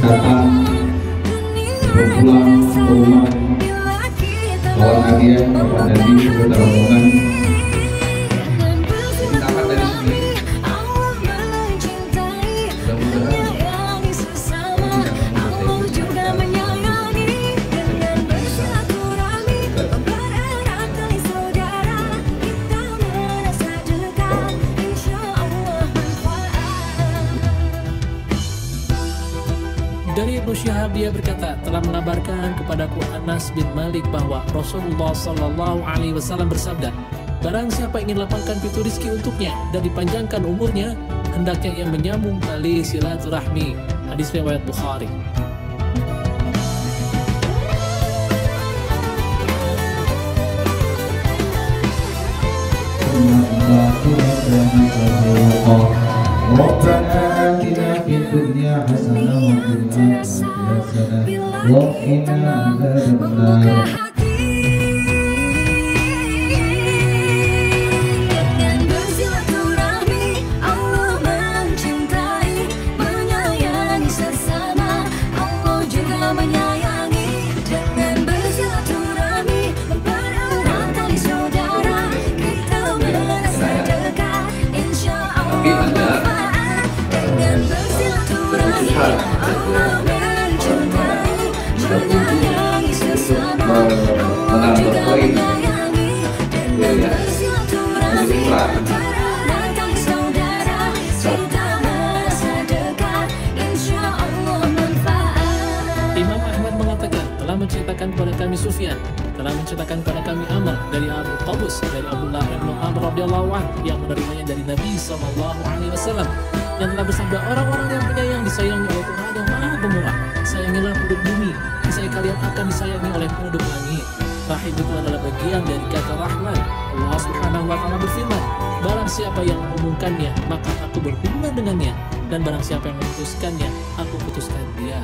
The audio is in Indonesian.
wisata berpulang ke rumah bawa hadiah kepada Nabi beserta rombongan. Jadi tamat dari sini. Mudah-mudahan bisa Dari Ibnu Syihab dia berkata, telah mengabarkan kepadaku Anas bin Malik bahwa Rasulullah Shallallahu Alaihi Wasallam bersabda, barang siapa ingin lapangkan pintu rizki untuknya dan dipanjangkan umurnya, hendaknya ia menyambung tali silaturahmi. Hadis riwayat Bukhari. ربنا آتنا في الدنيا حسنة وفي الآخرة حسنة وقنا عذاب النار. Menambah poin Imam Ahmad mengatakan, telah menceritakan kepada kami Sufyan, telah menceritakan kepada kami Amr dari Abu Qabus dari Abdullah bin Amr radhiyallahu anhu yang menerimanya dari Nabi Sallallahu Alaihi Wasallam yang telah bersabda, orang-orang yang penyayang disayangi oleh Tuhan yang Maha Pemurah. Sayangilah penduduk bumi, niscaya kalian akan disayangi oleh penduduk langit. Rahim itu adalah bagian dari kata Rahman. Allah Subhanahu wa Ta'ala berfirman, barang siapa yang mengumumkannya, maka aku berhubungan dengannya, dan barang siapa yang memutuskannya, aku putuskan dia.